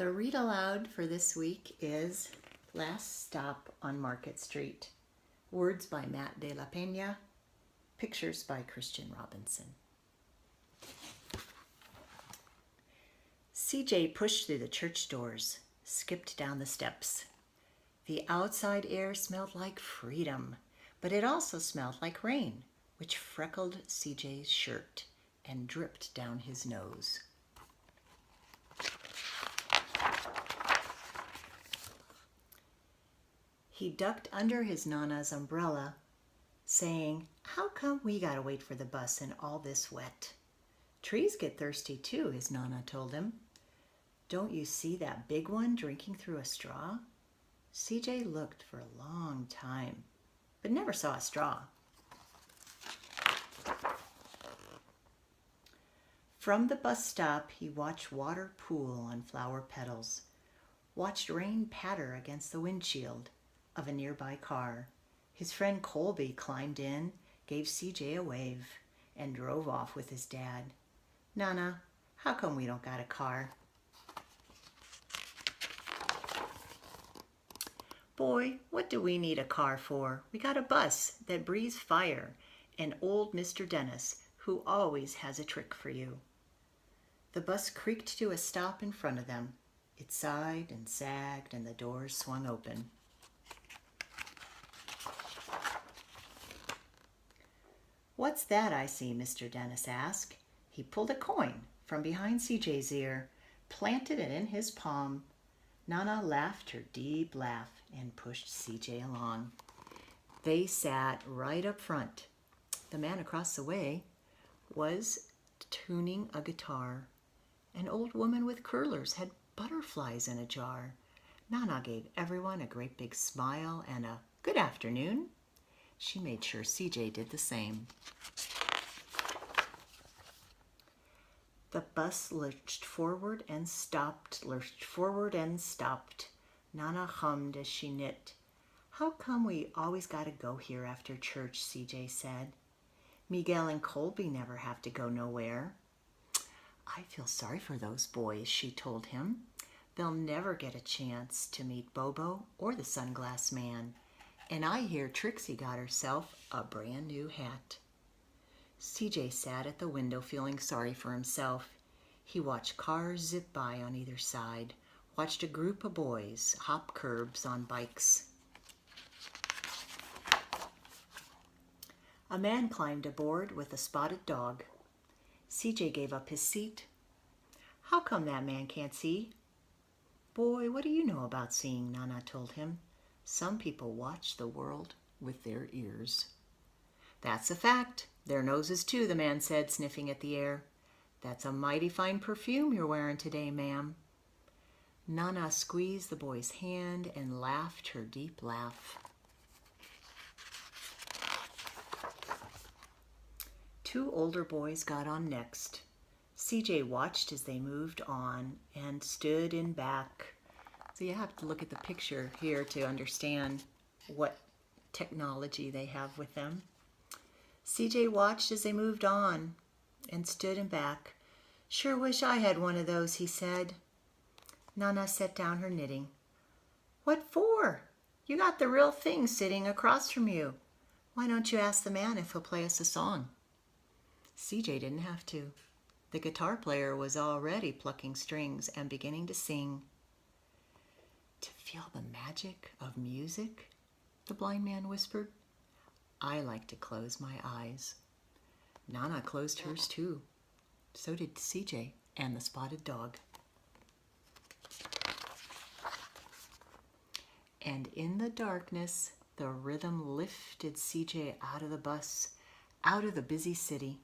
The read aloud for this week is Last Stop on Market Street. Words by Matt de la Peña. Pictures by Christian Robinson. CJ pushed through the church doors, skipped down the steps. The outside air smelled like freedom, but it also smelled like rain, which freckled CJ's shirt and dripped down his nose. He ducked under his Nana's umbrella, saying, "How come we gotta wait for the bus in all this wet?" "Trees get thirsty too," his Nana told him. "Don't you see that big one drinking through a straw?" CJ looked for a long time, but never saw a straw. From the bus stop, he watched water pool on flower petals, watched rain patter against the windshield of a nearby car. His friend Colby climbed in, gave CJ a wave, and drove off with his dad. "Nana, how come we don't got a car?" "Boy, what do we need a car for? We got a bus that breathes fire and old Mr. Dennis, who always has a trick for you." The bus creaked to a stop in front of them. It sighed and sagged, and the doors swung open. "What's that I see?" Mr. Dennis asked. He pulled a coin from behind CJ's ear, planted it in his palm. Nana laughed her deep laugh and pushed CJ along. They sat right up front. The man across the way was tuning a guitar. An old woman with curlers had butterflies in a jar. Nana gave everyone a great big smile and a "good afternoon." She made sure CJ did the same. The bus lurched forward and stopped, lurched forward and stopped. Nana hummed as she knit. "How come we always gotta go here after church?" CJ said. "Miguel and Colby never have to go nowhere." "I feel sorry for those boys," she told him. "They'll never get a chance to meet Bobo or the Sunglass Man. And I hear Trixie got herself a brand new hat." CJ sat at the window feeling sorry for himself. He watched cars zip by on either side, watched a group of boys hop curbs on bikes. A man climbed aboard with a spotted dog. CJ gave up his seat. "How come that man can't see?" "Boy, what do you know about seeing?" Nana told him. "Some people watch the world with their ears." "That's a fact. Their noses too," the man said, sniffing at the air. "That's a mighty fine perfume you're wearing today, ma'am." Nana squeezed the boy's hand and laughed her deep laugh. Two older boys got on next. CJ watched as they moved on and stood in back. So you have to look at the picture here to understand what technology they have with them. CJ watched as they moved on and stood in back. "Sure wish I had one of those," he said. Nana set down her knitting. "What for? You got the real thing sitting across from you. Why don't you ask the man if he'll play us a song?" CJ didn't have to. The guitar player was already plucking strings and beginning to sing. "To feel the magic of music," the blind man whispered, "I like to close my eyes." Nana closed hers too. So did CJ and the spotted dog. And in the darkness, the rhythm lifted CJ out of the bus, out of the busy city.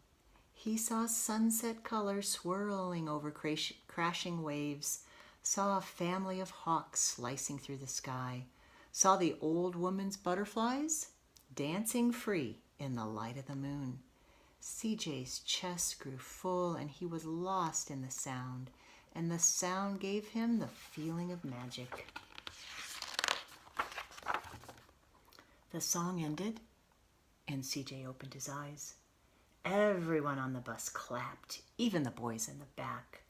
He saw sunset colors swirling over crashing waves, saw a family of hawks slicing through the sky, saw the old woman's butterflies dancing free in the light of the moon. CJ's chest grew full and he was lost in the sound, and the sound gave him the feeling of magic. The song ended and CJ opened his eyes. Everyone on the bus clapped, even the boys in the back.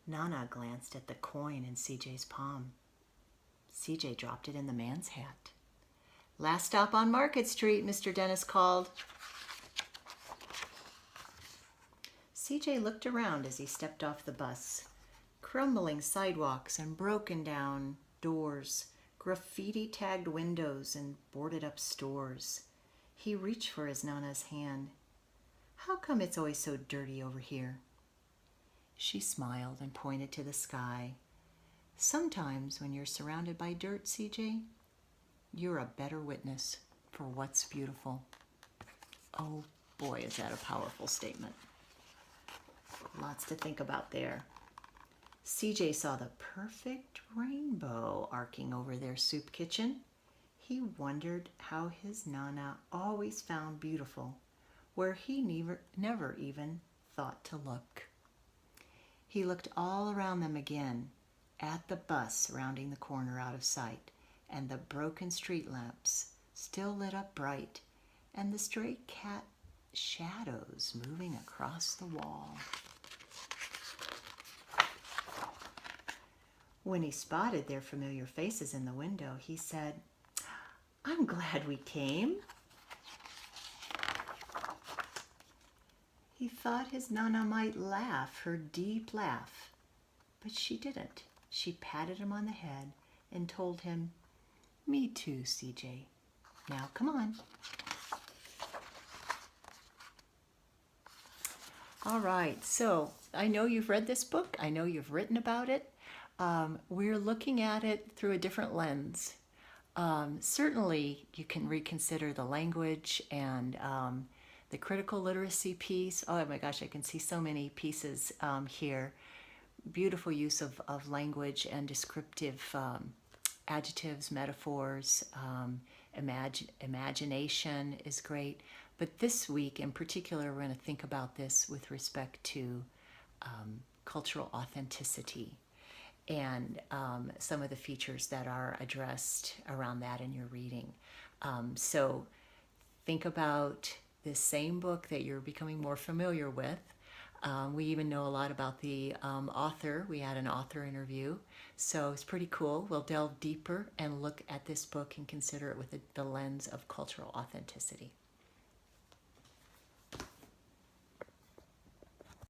Nana glanced at the coin in CJ's palm. CJ dropped it in the man's hat. "Last stop on Market Street," Mr. Dennis called. CJ looked around as he stepped off the bus. Crumbling sidewalks and broken down doors, graffiti-tagged windows and boarded-up stores. He reached for his Nana's hand. "How come it's always so dirty over here?" She smiled and pointed to the sky. "Sometimes when you're surrounded by dirt, CJ, you're a better witness for what's beautiful." Oh boy, is that a powerful statement. Lots to think about there. CJ saw the perfect rainbow arcing over their soup kitchen. He wondered how his Nana always found beautiful where he never even thought to look. He looked all around them again, at the bus rounding the corner out of sight, and the broken street lamps still lit up bright, and the stray cat shadows moving across the wall. When he spotted their familiar faces in the window, he said, "I'm glad we came." He thought his Nana might laugh her deep laugh, but she didn't. She patted him on the head and told him, "Me too, CJ. Now come on." All right, so I know you've read this book. I know you've written about it. We're looking at it through a different lens. Certainly, you can reconsider the language and the critical literacy piece. Oh my gosh, I can see so many pieces here. Beautiful use of language and descriptive adjectives, metaphors, imagination is great. But this week in particular, we're going to think about this with respect to cultural authenticity and some of the features that are addressed around that in your reading. So think about this same book that you're becoming more familiar with. We even know a lot about the author. We had an author interview, so it's pretty cool. We'll delve deeper and look at this book and consider it with the lens of cultural authenticity.